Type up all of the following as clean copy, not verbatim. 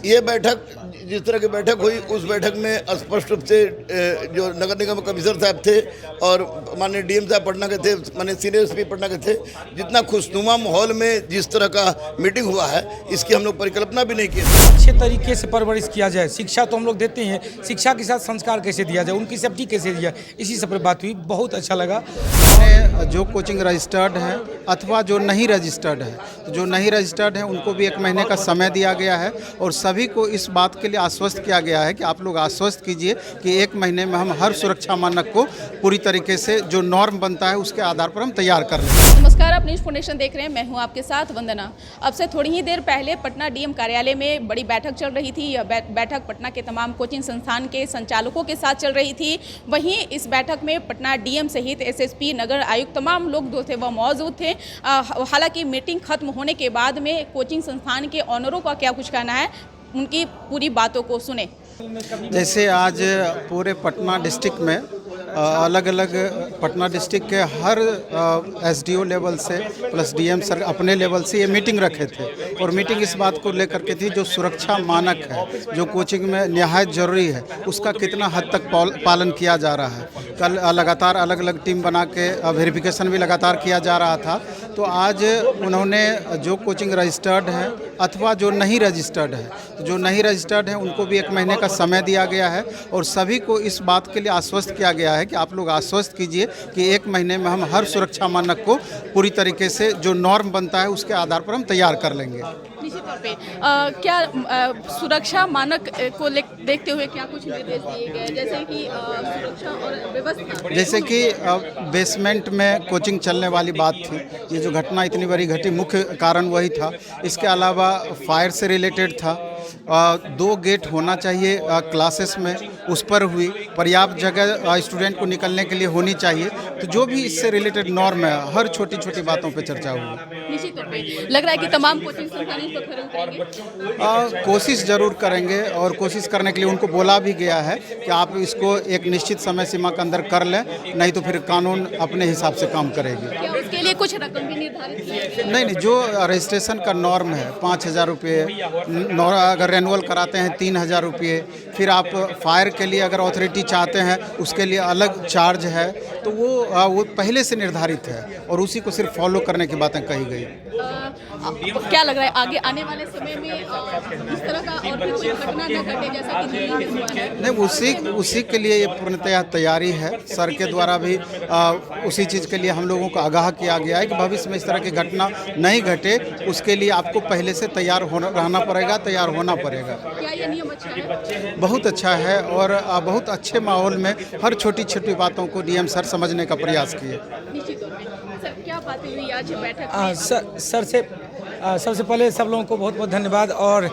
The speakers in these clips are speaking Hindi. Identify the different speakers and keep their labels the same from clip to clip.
Speaker 1: ये बैठक जिस तरह की बैठक हुई उस बैठक में स्पष्ट रूप से जो नगर निगम कमिश्नर साहब थे और माननीय डीएम साहब पटना के थे, माननीय सीनियर एसपी पटना के थे, जितना खुशनुमा माहौल में जिस तरह का मीटिंग हुआ है इसकी हम लोग परिकल्पना भी नहीं की।
Speaker 2: अच्छे तरीके से परवरिश किया जाए, शिक्षा तो हम लोग देते हैं, शिक्षा के साथ संस्कार कैसे दिया जाए, उनकी सेफ्टी कैसे दिया, इसी सब पर बात हुई। बहुत अच्छा लगा।
Speaker 3: जो कोचिंग रजिस्टर्ड है अथवा जो नहीं रजिस्टर्ड है, तो जो नहीं रजिस्टर्ड है उनको भी 1 महीने का समय दिया गया है और सभी को इस बात के लिए आश्वस्त किया गया है कि आप लोग आश्वस्त कीजिए कि 1 महीने में हम हर सुरक्षा मानक को पूरी तरीके से जो नॉर्म बनता है उसके आधार पर हम तैयार कर लें।
Speaker 4: नमस्कार, आप न्यूज़ फाउंडेशन देख रहे हैं, मैं हूं आपके साथ वंदना। अब से थोड़ी ही देर पहले पटना डीएम कार्यालय में बड़ी बैठक चल रही थी। यह बैठक पटना के तमाम कोचिंग संस्थान के संचालकों के साथ चल रही थी। वहीं इस बैठक में पटना डीएम सहित एसएसपी, नगर आयुक्त, तमाम लोग जो थे वह मौजूद थे। हालांकि मीटिंग खत्म होने के बाद में कोचिंग संस्थान के ऑनरों का क्या कुछ कहना है, उनकी पूरी बातों को सुने।
Speaker 3: जैसे आज पूरे पटना डिस्ट्रिक्ट में अलग अलग पटना डिस्ट्रिक्ट के हर एसडीओ लेवल से प्लस डीएम सर अपने लेवल से ये मीटिंग रखे थे और मीटिंग इस बात को लेकर के थी जो सुरक्षा मानक है जो कोचिंग में निहायत ज़रूरी है उसका कितना हद तक पालन किया जा रहा है। कल लगातार अलग अलग टीम बना के वेरिफिकेशन भी लगातार किया जा रहा था। तो आज उन्होंने जो कोचिंग रजिस्टर्ड है अथवा जो नहीं रजिस्टर्ड है, तो जो नहीं रजिस्टर्ड है उनको भी 1 महीने का समय दिया गया है और सभी को इस बात के लिए आश्वस्त किया गया है कि आप लोग आश्वस्त कीजिए कि 1 महीने में हम हर सुरक्षा मानक को पूरी तरीके से जो नॉर्म बनता है उसके आधार पर हम तैयार कर लेंगे।
Speaker 4: निश्चित तौर पे क्या सुरक्षा मानक को देखते हुए क्या कुछ निर्देश दिए गए, जैसे कि सुरक्षा और व्यवस्था? जैसे कि
Speaker 3: बेसमेंट में कोचिंग चलने वाली बात थी, ये जो घटना इतनी बड़ी घटी मुख्य कारण वही था। इसके अलावा फायर से रिलेटेड था। 2 गेट होना चाहिए क्लासेस में, उस पर हुई। पर्याप्त जगह स्टूडेंट को निकलने के लिए होनी चाहिए। तो जो भी इससे रिलेटेड नॉर्म है हर छोटी छोटी बातों पे चर्चा हुई।
Speaker 4: निश्चित तौर पे लग रहा है कि तमाम कोचिंग संस्थान इस पर खरे उतरेंगे।
Speaker 3: कोशिश ज़रूर करेंगे और कोशिश करने के लिए उनको बोला भी गया है कि आप इसको एक निश्चित समय सीमा के अंदर कर लें, नहीं तो फिर कानून अपने हिसाब से काम करेगी।
Speaker 4: क्या उसके लिए कुछ रकम भी निर्धारित की है?
Speaker 3: नहीं, जो रजिस्ट्रेशन का नॉर्म है 5,000 रुपये, अगर रेनुअल कराते हैं 3,000 रुपये, फिर आप फायर के लिए अगर अथॉरिटी चाहते हैं उसके लिए अलग चार्ज है। तो वो पहले से निर्धारित है और उसी को सिर्फ फॉलो करने की बातें कही गई।
Speaker 4: क्या लग रहा है आगे आने वाले समय में इस तरह का और भी कोई घटना न घटे जैसा कि दिल्ली में हुआ है?
Speaker 3: नहीं, उसी के लिए ये पूर्णतः तैयारी है। सर के द्वारा भी उसी चीज़ के लिए हम लोगों को आगाह किया गया है कि भविष्य में इस तरह की घटना नहीं घटे, उसके लिए आपको पहले से तैयार रहना पड़ेगा, तैयार होना पड़ेगा।
Speaker 4: क्या ये नियम अच्छा है?
Speaker 3: बहुत अच्छा है और बहुत अच्छे माहौल में हर छोटी छोटी बातों को डीएम सर समझने का प्रयास किए।
Speaker 4: निश्चित तौर पे सर क्या बातें हुई आज बैठक में?
Speaker 2: सबसे पहले सब लोगों को बहुत बहुत धन्यवाद और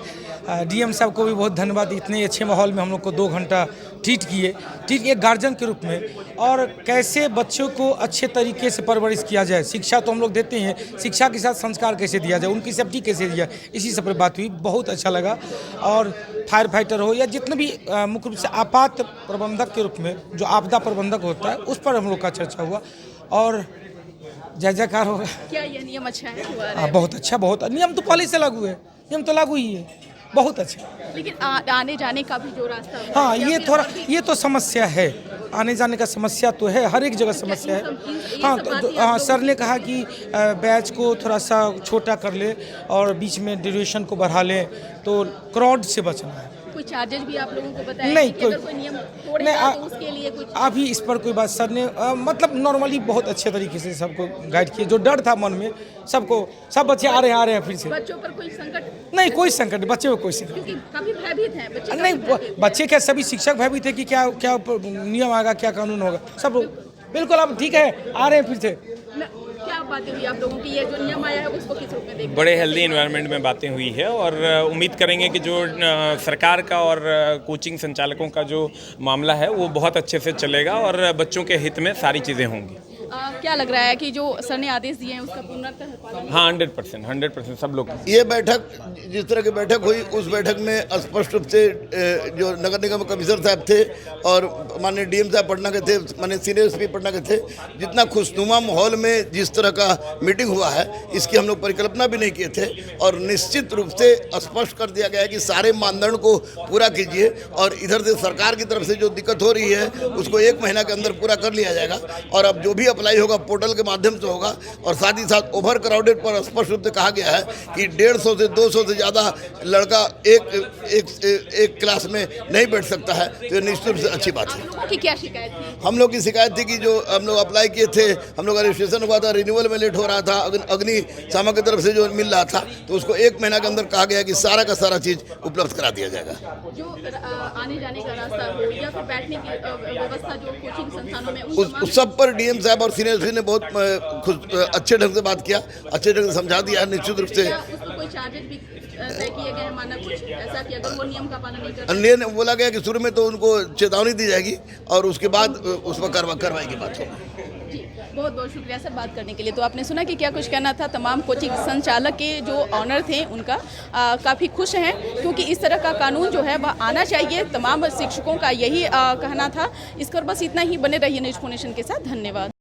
Speaker 2: डीएम साहब को भी बहुत धन्यवाद। इतने अच्छे माहौल में हम लोग को 2 घंटा ट्रीट किए, एक गार्जियन के रूप में, और कैसे बच्चों को अच्छे तरीके से परवरिश किया जाए, शिक्षा तो हम लोग देते हैं, शिक्षा के साथ संस्कार कैसे दिया जाए, उनकी सेफ्टी कैसे दिया, इसी सब पर बात हुई। बहुत अच्छा लगा। और फायर फाइटर हो या जितने भी मुख्य रूप से आपात प्रबंधक के रूप में जो आपदा प्रबंधक होता है उस पर हम लोग का चर्चा हुआ और जय जयकार होगा।
Speaker 4: क्या ये नियम अच्छा है?
Speaker 2: बहुत अच्छा, बहुत नियम तो पहले से लागू है, नियम तो लागू ही है, बहुत अच्छा।
Speaker 4: लेकिन आने जाने का भी जो रास्ता है,
Speaker 2: हाँ, ये तो समस्या है, आने जाने का समस्या तो है, हर एक जगह समस्या है। हाँ, तो सर ने कहा कि बैच को थोड़ा सा छोटा कर ले और बीच में ड्यूरेशन को बढ़ा ले, तो क्राउड से बचना है।
Speaker 4: कोई चार्जेस भी आप लोगों को बताया?
Speaker 2: नहीं,
Speaker 4: अगर कोई नियम तोड़ेगा तो उसके लिए कुछ
Speaker 2: अभी इस पर कोई बात सर ने मतलब नॉर्मली बहुत अच्छे तरीके से सबको गाइड किए। जो डर था मन में सब बच्चे आ रहे हैं फिर से।
Speaker 4: बच्चों पर कोई संकट
Speaker 2: नहीं, कोई संकट नहीं, बच्चे को कोई संकट
Speaker 4: क्योंकि काफी भयभीत हैं बच्चे।
Speaker 2: नहीं, बच्चे क्या सभी शिक्षक भयभीत थे कि क्या क्या नियम आएगा, क्या कानून होगा, सब बिल्कुल अब ठीक है, आ रहे हैं फिर से।
Speaker 4: क्या बातें हुई आप लोगों की, ये जो नियम आया है उसको किस रूप में देखते हैं?
Speaker 5: बड़े हेल्दी एनवायरनमेंट में बातें हुई है और उम्मीद करेंगे कि जो सरकार का और कोचिंग संचालकों का जो मामला है वो बहुत अच्छे से चलेगा और बच्चों के हित में सारी चीज़ें होंगी।
Speaker 4: क्या लग रहा है कि जो सर ने आदेश दिए हैं उसका पूर्णतः पालन?
Speaker 5: हाँ 100% सब लोग।
Speaker 1: ये बैठक जिस तरह की बैठक हुई उस बैठक में स्पष्ट रूप से जो नगर निगम कमिश्नर साहब थे और माननीय डीएम साहब पटना के थे, माननीय सीनियर एसपी पटना के थे, जितना खुशनुमा माहौल में जिस तरह का मीटिंग हुआ है इसकी हम लोग परिकल्पना भी नहीं किए थे। और निश्चित रूप से स्पष्ट कर दिया गया है कि सारे मानदंड को पूरा कीजिए और इधर से सरकार की तरफ से जो दिक्कत हो रही है उसको 1 महीना के अंदर पूरा कर लिया जाएगा। और अब जो भी अप्लाई होगा पोर्टल के माध्यम से होगा। और साथ ही साथ ओवर क्राउडेड पर स्पष्ट रूप से कहा गया है कि 150 से 200 से ज़्यादा लड़का एक क्लास में नहीं बैठ सकता है, तो ये निश्चित रूप से अच्छी बात है।
Speaker 4: आप लोगों की क्या शिकायत थी?
Speaker 1: हम लोग की शिकायत थी कि जो हम लोग अप्लाई किए थे, हम लोग का रजिस्ट्रेशन हुआ था, रिन्यूअल में लेट हो रहा था, अग्निशामक की तरफ से जो मिल रहा था तो उसको 1 महीना के अंदर कहा गया कि सारा का सारा चीज़ उपलब्ध करा दिया जाएगा।
Speaker 4: जो आने जाने का रास्ता हो या फिर बैठने की व्यवस्था जो कोचिंग संस्थानों में
Speaker 1: उस सब पर डीएम साहब और सीनियर एसपी ने बहुत अच्छे ढंग से बात किया, अच्छे ढंग से समझा दिया। निश्चित रूप से
Speaker 4: उसको कोई चार्जेस भी तय किए गए हैं, माना कुछ ऐसा कि अगर वो नियम का पालन नहीं करते?
Speaker 1: अन्य ने बोला गया कि शुरू में तो उनको चेतावनी दी जाएगी और उसके बाद उस पर कार्रवाई की बात होगी।
Speaker 4: जी, बहुत बहुत शुक्रिया सर बात करने के लिए। तो आपने सुना कि क्या कुछ कहना था। तमाम कोचिंग संचालक के जो ऑनर थे उनका काफ़ी खुश हैं क्योंकि इस तरह का कानून जो है वह आना चाहिए। तमाम शिक्षकों का यही कहना था। इस पर बस इतना ही। बने रहिए न्यूज़ 4 नेशन के साथ। धन्यवाद।